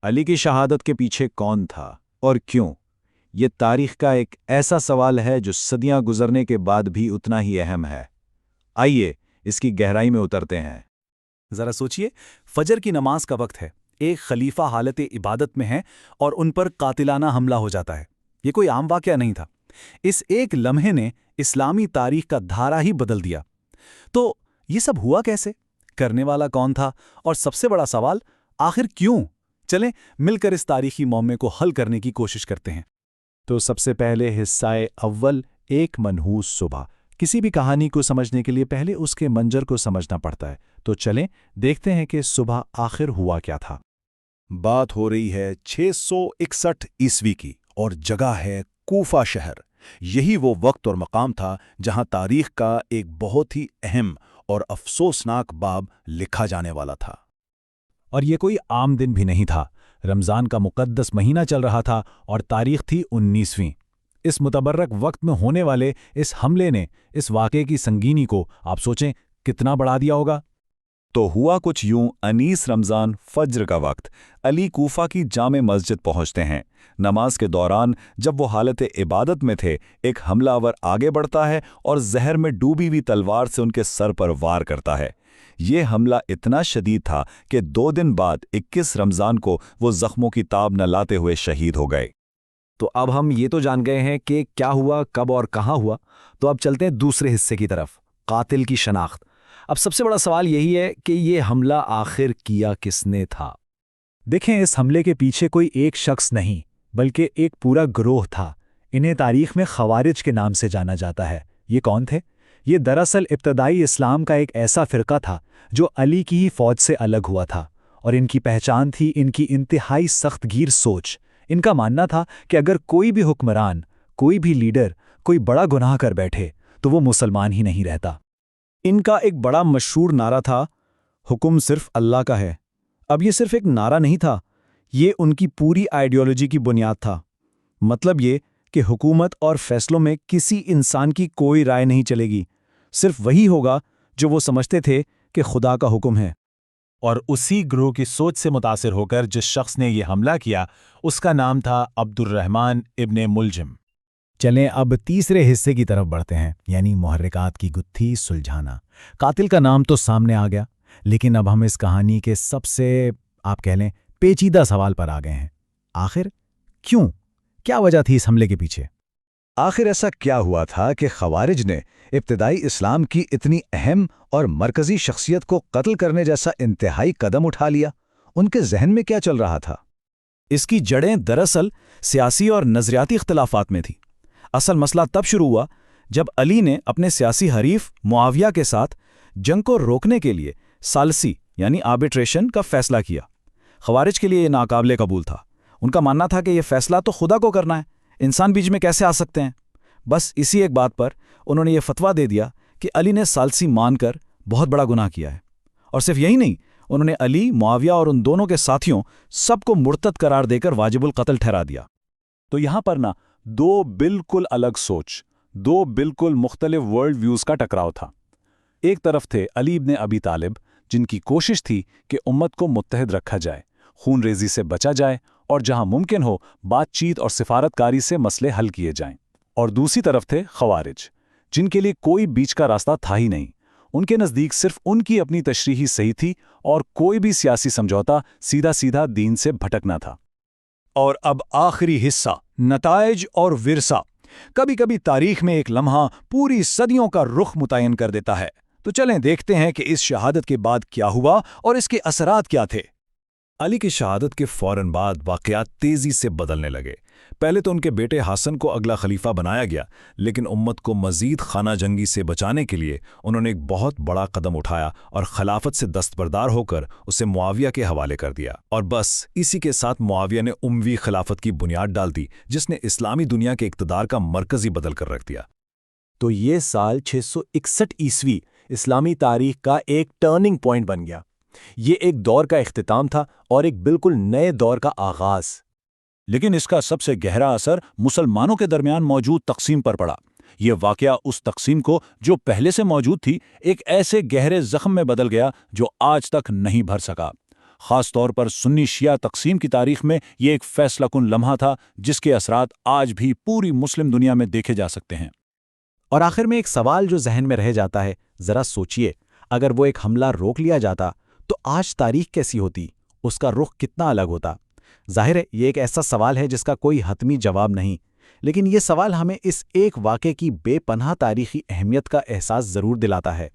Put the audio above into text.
علی کی شہادت کے پیچھے کون تھا اور کیوں؟ یہ تاریخ کا ایک ایسا سوال ہے جو صدیاں گزرنے کے بعد بھی اتنا ہی اہم ہے۔ آئیے اس کی گہرائی میں اترتے ہیں۔ ذرا سوچئے، فجر کی نماز کا وقت ہے، ایک خلیفہ حالت عبادت میں ہے اور ان پر قاتلانہ حملہ ہو جاتا ہے۔ یہ کوئی عام واقعہ نہیں تھا، اس ایک لمحے نے اسلامی تاریخ کا دھارا ہی بدل دیا۔ تو یہ سب ہوا کیسے؟ کرنے والا کون تھا؟ اور سب سے بڑا سوال، آخر کیوں؟ چلیں مل کر اس تاریخی معمے کو حل کرنے کی کوشش کرتے ہیں۔ تو سب سے پہلے حصہ اول، ایک منحوس صبح۔ کسی بھی کہانی کو سمجھنے کے لیے پہلے اس کے منظر کو سمجھنا پڑتا ہے، تو چلیں دیکھتے ہیں کہ صبح آخر ہوا کیا تھا۔ بات ہو رہی ہے 661 عیسوی کی اور جگہ ہے کوفہ شہر۔ یہی وہ وقت اور مقام تھا جہاں تاریخ کا ایک بہت ہی اہم اور افسوسناک باب لکھا جانے والا تھا۔ اور یہ کوئی عام دن بھی نہیں تھا، رمضان کا مقدس مہینہ چل رہا تھا اور تاریخ تھی 19ویں۔ اس متبرک وقت میں ہونے والے اس حملے نے اس واقعے کی سنگینی کو آپ سوچیں کتنا بڑھا دیا ہوگا۔ تو ہوا کچھ یوں، 19 رمضان فجر کا وقت، علی کوفہ کی جامع مسجد پہنچتے ہیں۔ نماز کے دوران جب وہ حالت عبادت میں تھے، ایک حملہ آور آگے بڑھتا ہے اور زہر میں ڈوبی ہوئی تلوار سے ان کے سر پر وار کرتا ہے۔ یہ حملہ اتنا شدید تھا کہ 2 دن بعد 21 رمضان کو وہ زخموں کی تاب نہ لاتے ہوئے شہید ہو گئے۔ تو اب ہم یہ تو جان گئے ہیں کہ کیا ہوا، کب اور کہاں ہوا، تو اب چلتے ہیں دوسرے حصے کی طرف، قاتل کی شناخت۔ اب سب سے بڑا سوال یہی ہے کہ یہ حملہ آخر کیا کس نے تھا؟ دیکھیں، اس حملے کے پیچھے کوئی ایک شخص نہیں بلکہ ایک پورا گروہ تھا۔ انہیں تاریخ میں خوارج کے نام سے جانا جاتا ہے۔ یہ کون تھے؟ یہ دراصل ابتدائی اسلام کا ایک ایسا فرقہ تھا جو علی کی ہی فوج سے الگ ہوا تھا، اور ان کی پہچان تھی ان کی انتہائی سخت گیر سوچ۔ ان کا ماننا تھا کہ اگر کوئی بھی حکمران، کوئی بھی لیڈر، کوئی بڑا گناہ کر بیٹھے تو وہ مسلمان ہی نہیں رہتا۔ ان کا ایک بڑا مشہور نعرہ تھا، حکم صرف اللہ کا ہے۔ اب یہ صرف ایک نعرہ نہیں تھا، یہ ان کی پوری آئیڈیالوجی کی بنیاد تھا۔ مطلب یہ کہ حکومت اور فیصلوں میں کسی انسان کی کوئی رائے نہیں چلے گی، صرف وہی ہوگا جو وہ سمجھتے تھے کہ خدا کا حکم ہے۔ اور اسی گروہ کی سوچ سے متاثر ہو کر جس شخص نے یہ حملہ کیا، اس کا نام تھا عبد الرحمن ابن ملجم۔ چلیں اب تیسرے حصے کی طرف بڑھتے ہیں، یعنی محرکات کی گتھی سلجھانا۔ قاتل کا نام تو سامنے آ گیا، لیکن اب ہم اس کہانی کے سب سے آپ کہہ لیں پیچیدہ سوال پر آ گئے ہیں۔ آخر کیوں؟ کیا وجہ تھی اس حملے کے پیچھے؟ آخر ایسا کیا ہوا تھا کہ خوارج نے ابتدائی اسلام کی اتنی اہم اور مرکزی شخصیت کو قتل کرنے جیسا انتہائی قدم اٹھا لیا؟ ان کے ذہن میں کیا چل رہا تھا؟ اس کی جڑیں دراصل سیاسی اور نظریاتی اختلافات میں تھیں۔ اصل مسئلہ تب شروع ہوا جب علی نے اپنے سیاسی حریف معاویہ کے ساتھ جنگ کو روکنے کے لیے ثالثی یعنی آربیٹریشن کا فیصلہ کیا۔ خوارج کے لیے یہ ناقابل قبول تھا۔ ان کا ماننا تھا کہ یہ فیصلہ تو خدا کو کرنا ہے، انسان بیچ میں کیسے آ سکتے ہیں؟ بس اسی ایک بات پر انہوں نے یہ فتویٰ دے دیا کہ علی نے ثالثی مان کر بہت بڑا گناہ کیا ہے۔ اور صرف یہی نہیں، انہوں نے علی، معاویہ اور ان دونوں کے ساتھیوں سب کو مرتد قرار دے کر واجب القتل ٹھہرا دیا۔ تو یہاں پر دو بالکل الگ سوچ، دو بالکل مختلف ورلڈ ویوز کا ٹکراؤ تھا۔ ایک طرف تھے علی ابن ابی طالب، جن کی کوشش تھی کہ امت کو متحد رکھا جائے، خون ریزی سے بچا جائے اور جہاں ممکن ہو بات چیت اور سفارت کاری سے مسئلے حل کیے جائیں۔ اور دوسری طرف تھے خوارج، جن کے لیے کوئی بیچ کا راستہ تھا ہی نہیں۔ ان کے نزدیک صرف ان کی اپنی تشریح صحیح تھی اور کوئی بھی سیاسی سمجھوتا سیدھا سیدھا دین سے بھٹکنا تھا۔ اور اب آخری حصہ، نتائج اور ورثہ۔ کبھی کبھی تاریخ میں ایک لمحہ پوری صدیوں کا رخ متعین کر دیتا ہے۔ تو چلیں دیکھتے ہیں کہ اس شہادت کے بعد کیا ہوا اور اس کے اثرات کیا تھے۔ علی کی شہادت کے فوراً بعد واقعات تیزی سے بدلنے لگے۔ پہلے تو ان کے بیٹے حسن کو اگلا خلیفہ بنایا گیا، لیکن امت کو مزید خانہ جنگی سے بچانے کے لیے انہوں نے ایک بہت بڑا قدم اٹھایا اور خلافت سے دستبردار ہو کر اسے معاویہ کے حوالے کر دیا۔ اور بس اسی کے ساتھ معاویہ نے اموی خلافت کی بنیاد ڈال دی، جس نے اسلامی دنیا کے اقتدار کا مرکز ہی بدل کر رکھ دیا۔ تو یہ سال 661 عیسوی اسلامی تاریخ کا ایک ٹرننگ پوائنٹ بن گیا۔ یہ ایک دور کا اختتام تھا اور ایک بالکل نئے دور کا آغاز۔ لیکن اس کا سب سے گہرا اثر مسلمانوں کے درمیان موجود تقسیم پر پڑا۔ یہ واقعہ اس تقسیم کو جو پہلے سے موجود تھی ایک ایسے گہرے زخم میں بدل گیا جو آج تک نہیں بھر سکا۔ خاص طور پر سنی شیعہ تقسیم کی تاریخ میں یہ ایک فیصلہ کن لمحہ تھا جس کے اثرات آج بھی پوری مسلم دنیا میں دیکھے جا سکتے ہیں۔ اور آخر میں ایک سوال جو ذہن میں رہ جاتا ہے، ذرا سوچئے، اگر وہ ایک حملہ روک لیا جاتا تو آج تاریخ کیسی ہوتی، اس کا رخ کتنا الگ ہوتا؟ ظاہر ہے یہ ایک ایسا سوال ہے جس کا کوئی حتمی جواب نہیں، لیکن یہ سوال ہمیں اس ایک واقعے کی بے پناہ تاریخی اہمیت کا احساس ضرور دلاتا ہے۔